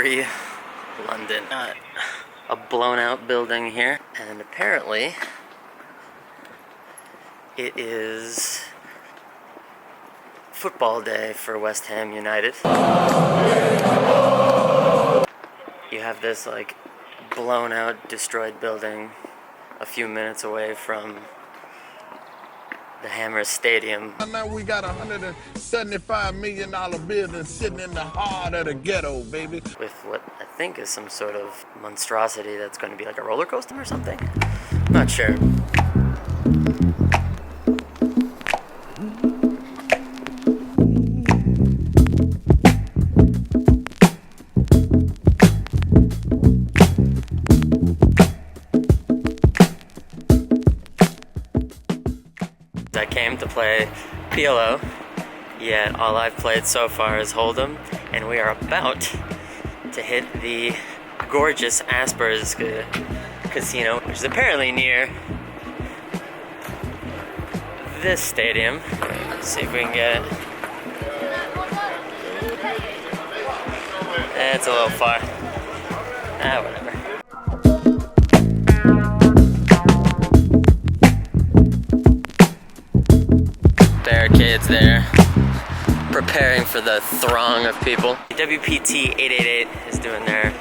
free London. Got a blown out building here, and apparently it is football day for West Ham United. You have this like blown out, destroyed building a few minutes away from the Hammers Stadium. Now we got a $175 million building sitting in the heart of the ghetto, baby. With what I think is some sort of monstrosity that's going to be like a roller coaster or something. Not sure. I came to play PLO, yet all I've played so far is Hold'em, and we are about to hit the gorgeous Aspers casino, which is apparently near this stadium. Let's see if we can get it. It's a little far. Whatever. Barricades there, preparing for the throng of people. WPT 888 is doing their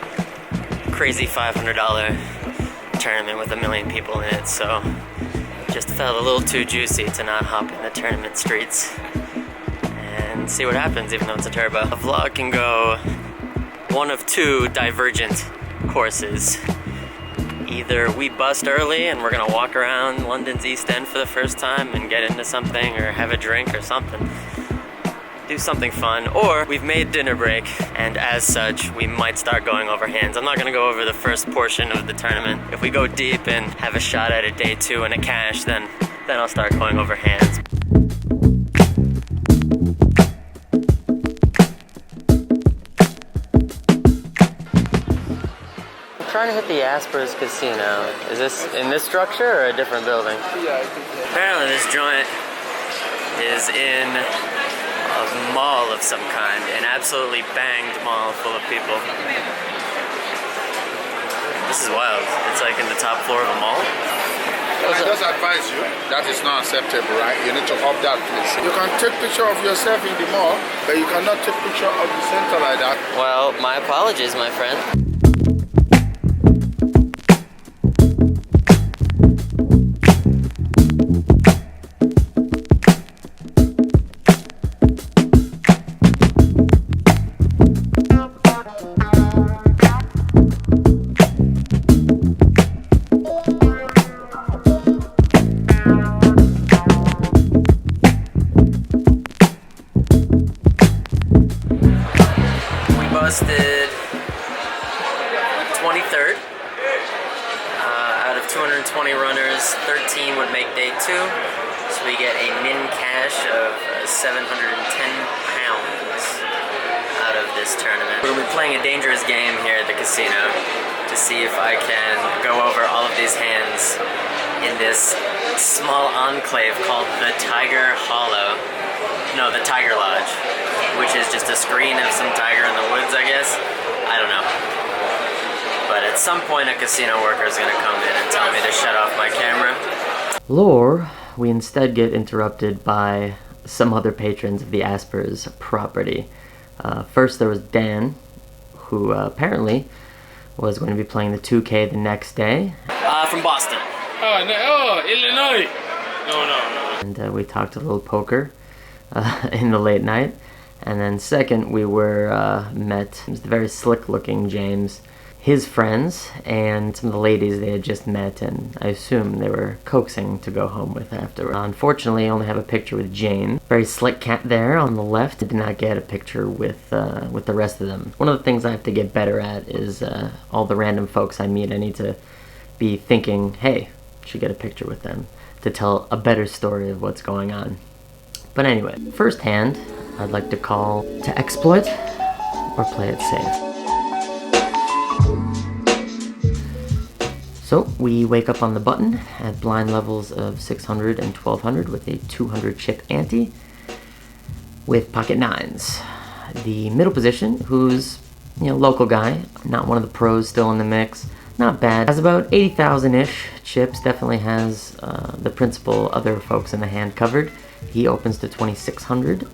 crazy $500 tournament with 1 million people in it, so just felt a little too juicy to not hop in the tournament streets and see what happens, even though it's a turbo. A vlog can go one of two divergent courses. Either we bust early and we're gonna walk around London's East End for the first time and get into something or have a drink or something. Do something fun, or we've made dinner break, and as such, we might start going over hands. I'm not gonna go over the first portion of the tournament. If we go deep and have a shot at a day 2 and a cash, then I'll start going over hands. I'm trying to hit the Aspers Casino. Is this in this structure or a different building? Apparently this joint is in a mall of some kind, an absolutely banged mall full of people. This is wild. It's like in the top floor of a mall. I just advise you, that is not acceptable, right? You need to off that, please. You can take picture of yourself in the mall, but you cannot take picture of the center like that. Well, my apologies, my friend. Busted 23rd. Out of 220 runners, 13 would make day 2. So we get a min cash of 710 pounds out of this tournament. We're going to be playing a dangerous game here at the casino to see if I can go over all of these hands in this small enclave called the Tiger Hollow. No, the Tiger Lodge, which is just a screen of some tiger in the woods, I guess. I don't know. But at some point a casino worker is gonna come in and tell me to shut off my camera. Lore, we instead get interrupted by some other patrons of the Aspers property. First there was Dan, who apparently was going to be playing the 2K the next day. From Boston. Oh, Illinois! No. And we talked a little poker in the late night. And then second, we were met, it was the very slick looking James, his friends, and some of the ladies they had just met, and I assume they were coaxing to go home with after. Unfortunately, I only have a picture with Jane. Very slick cat there on the left. I did not get a picture with the rest of them. One of the things I have to get better at is all the random folks I meet, I need to be thinking, hey, should get a picture with them to tell a better story of what's going on. But anyway, first hand, I'd like to call to exploit or play it safe. So we wake up on the button at blind levels of 600 and 1200 with a 200 chip ante with pocket nines. The middle position, who's You know, local guy, not one of the pros, still in the mix. Not bad. Has about 80,000-ish chips. Definitely has the principal other folks in the hand covered. He opens to 2,600.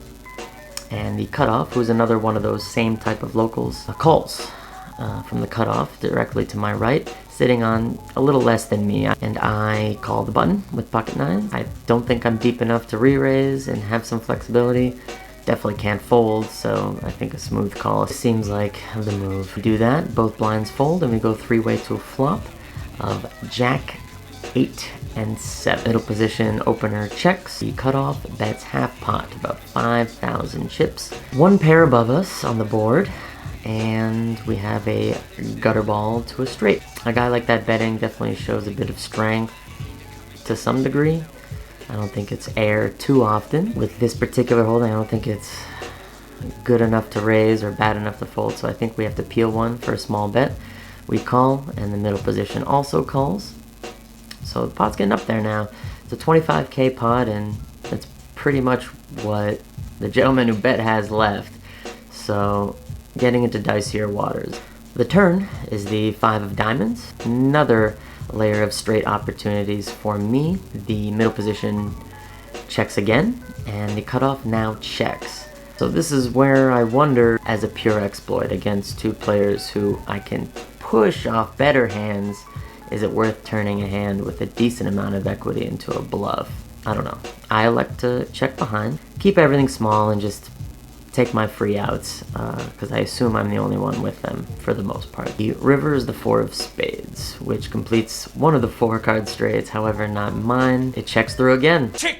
And the cutoff, who's another one of those same type of locals, calls from the cutoff directly to my right, sitting on a little less than me. And I call the button with pocket nines. I don't think I'm deep enough to re-raise and have some flexibility. Definitely can't fold, so I think a smooth call seems like the move. We do that, both blinds fold, and we go three-way to a flop of Jack, 8, and 7. Middle position opener checks. The cutoff bets half pot, about 5,000 chips. One pair above us on the board, and we have a gutter ball to a straight. A guy like that betting definitely shows a bit of strength to some degree. I don't think it's air too often. With this particular holding, I don't think it's good enough to raise or bad enough to fold, so I think we have to peel one for a small bet. We call, and the middle position also calls. So the pot's getting up there now. It's a 25K pot, and that's pretty much what the gentleman who bet has left. So getting into dicier waters. The turn is the 5 of diamonds. Another layer of straight opportunities for me. The middle position checks again, and the cutoff now checks. So this is where I wonder, as a pure exploit against two players who I can push off better hands, is it worth turning a hand with a decent amount of equity into a bluff? I don't know. I elect to check behind, keep everything small, and just take my free outs, because I assume I'm the only one with them for the most part. The river is the 4 of spades, which completes one of the 4 card straights, however not mine. It checks through again. Check.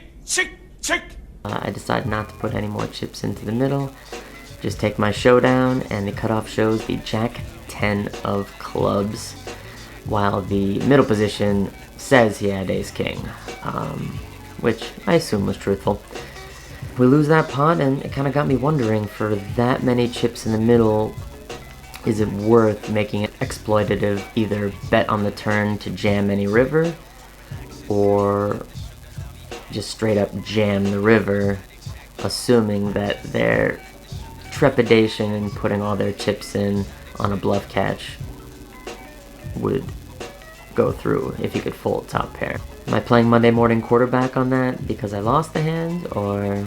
I decide not to put any more chips into the middle, just take my showdown, and the cutoff shows the Jack 10 of clubs, while the middle position says he had ace king, which I assume was truthful. We lose that pot, and it kind of got me wondering, for that many chips in the middle, is it worth making it exploitative, either bet on the turn to jam any river, or just straight up jam the river, assuming that their trepidation in putting all their chips in on a bluff catch would go through if you could fold top pair. Am I playing Monday morning quarterback on that because I lost the hand, or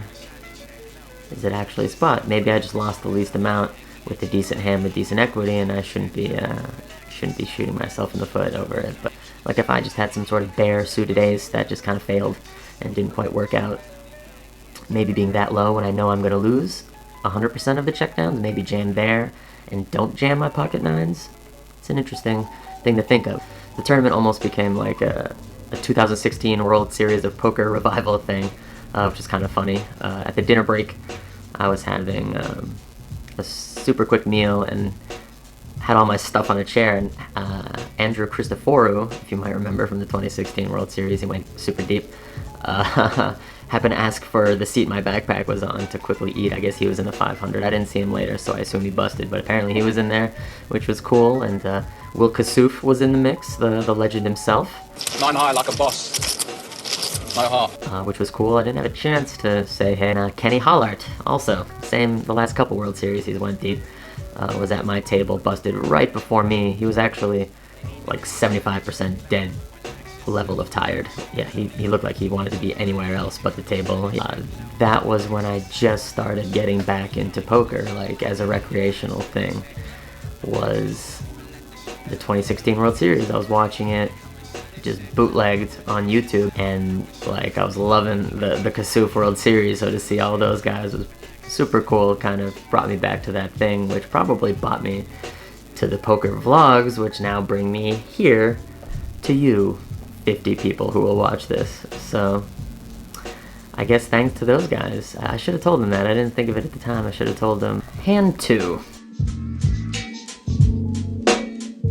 is it actually a spot? Maybe I just lost the least amount with a decent hand with decent equity, and I shouldn't be shooting myself in the foot over it. But like, if I just had some sort of bare suited ace that just kind of failed and didn't quite work out, maybe being that low when I know I'm going to lose 100% of the checkdowns, maybe jam there and don't jam my pocket nines. It's an interesting thing to think of. The tournament almost became like a 2016 World Series of Poker revival thing, which is kind of funny. At the dinner break, I was having a super quick meal and had all my stuff on a chair, and Andrew Christoforou, if you might remember from the 2016 World Series, he went super deep, happened to ask for the seat my backpack was on to quickly eat. I guess he was in the 500. I didn't see him later, so I assume he busted, but apparently he was in there, which was cool. And Will Kassouf was in the mix, the legend himself. 9 high like a boss. No half. Which was cool. I didn't have a chance to say hey. And Kenny Hollart, also, same, the last couple World Series he's went deep, was at my table, busted right before me. He was actually like 75% dead level of tired. Yeah, he looked like he wanted to be anywhere else but the table. That was when I just started getting back into poker, like as a recreational thing, was the 2016 World Series. I was watching it just bootlegged on YouTube, and like I was loving the Kassouf World Series, so to see all those guys was super cool. Kind of brought me back to that thing, which probably brought me to the poker vlogs, which now bring me here to you 50 people who will watch this. So I guess thanks to those guys. I should have told them that. I didn't think of it at the time. I should have told them. Hand 2.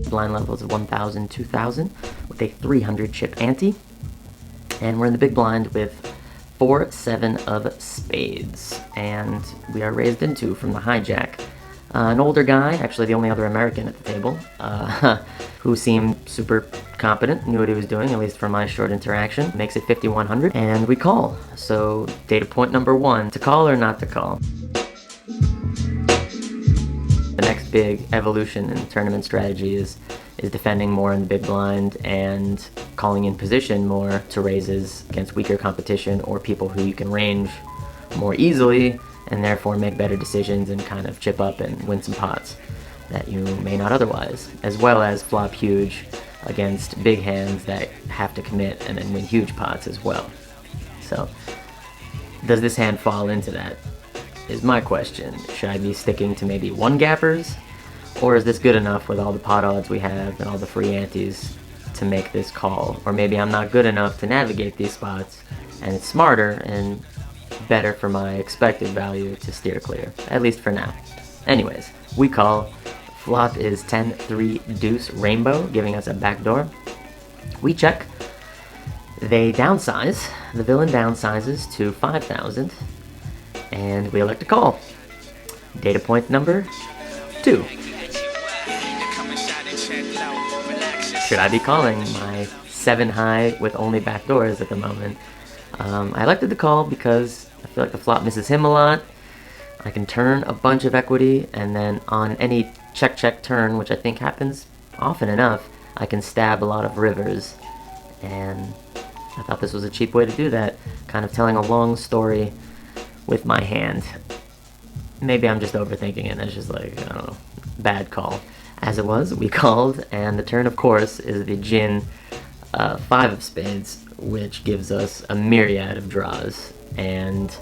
Blind levels of 1,000, 2,000 with a 300 chip ante. And we're in the big blind with 4, 7 of spades. And we are raised into from the hijack. An older guy, actually the only other American at the table, who seemed super competent, knew what he was doing, at least for my short interaction. Makes it 5,100, and we call. So data point number 1, to call or not to call? The next big evolution in tournament strategy is defending more in the big blind and calling in position more to raises against weaker competition or people who you can range more easily and therefore make better decisions and kind of chip up and win some pots that you may not otherwise, as well as flop huge against big hands that have to commit and then win huge pots as well. So, does this hand fall into that? Is my question. Should I be sticking to maybe one gappers? Or is this good enough with all the pot odds we have and all the free antes to make this call? Or maybe I'm not good enough to navigate these spots and it's smarter and better for my expected value to steer clear, at least for now. Anyways, we call. Flop is 10-3 deuce rainbow, giving us a backdoor. We check. They downsize. The villain downsizes to 5,000. And we elect a call. Data point number 2. Should I be calling my 7 high with only backdoors at the moment? I elected the call because I feel like the flop misses him a lot. I can turn a bunch of equity, and then on any check turn, which I think happens often enough, I can stab a lot of rivers. And I thought this was a cheap way to do that, kind of telling a long story with my hand. Maybe I'm just overthinking it, and it's just like, I don't know, bad call. As it was, we called, and the turn, of course, is the gin 5 of spades, which gives us a myriad of draws. And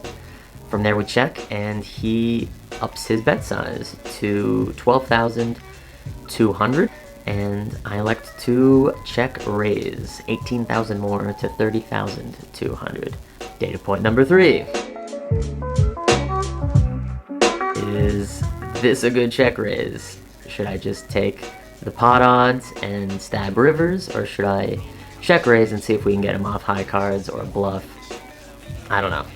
from there we check, and he ups his bet size to 12,200, and I elect to check raise 18,000 more to 30,200. Data point number 3. Is this a good check raise? Should I just take the pot odds and stab rivers, or should I check raise and see if we can get him off high cards or bluff? I don't know.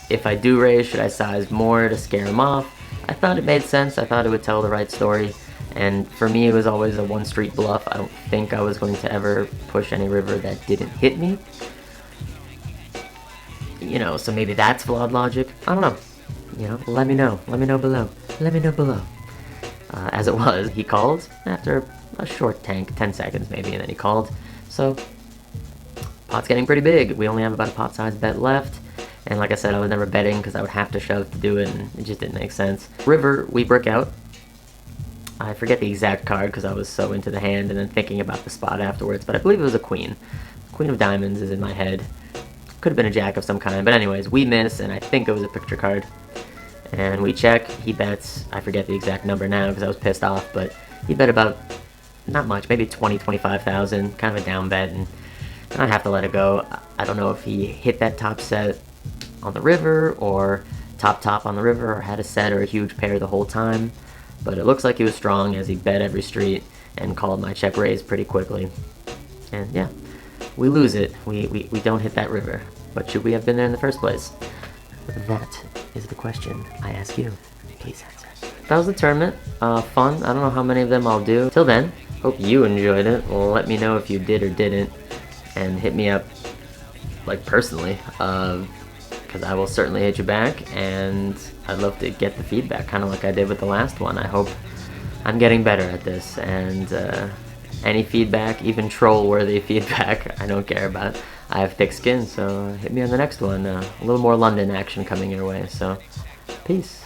If I do raise, should I size more to scare him off? I thought it made sense. I thought it would tell the right story. And for me, it was always a one-street bluff. I don't think I was going to ever push any river that didn't hit me. You know, so maybe that's flawed logic. I don't know. You know, let me know. Let me know below. Let me know below. As it was, he called after a short tank, 10 seconds maybe, and then he called. So, pot's getting pretty big. We only have about a pot-sized bet left. And like I said, I was never betting because I would have to shove to do it, and it just didn't make sense. River, we brick out. I forget the exact card because I was so into the hand and then thinking about the spot afterwards, but I believe it was a queen. Queen of diamonds is in my head. Could have been a jack of some kind, but anyways, we miss, and I think it was a picture card. And we check, he bets, I forget the exact number now because I was pissed off, but he bet about, not much, maybe 20, 25,000, kind of a down bet, and I have to let it go. I don't know if he hit that top set on the river, or top on the river, or had a set or a huge pair the whole time, but it looks like he was strong as he bet every street and called my check raise pretty quickly. And yeah, we lose it. We don't hit that river, but should we have been there in the first place? That is the question I ask you. Please answer. That was the tournament. Fun. I don't know how many of them I'll do. Till then, hope you enjoyed it. Well, let me know if you did or didn't, and hit me up, like, personally, because I will certainly hit you back, and I'd love to get the feedback, kind of like I did with the last one. I hope I'm getting better at this, and any feedback, even troll-worthy feedback, I don't care about. I have thick skin, so hit me on the next one. A little more London action coming your way, so peace.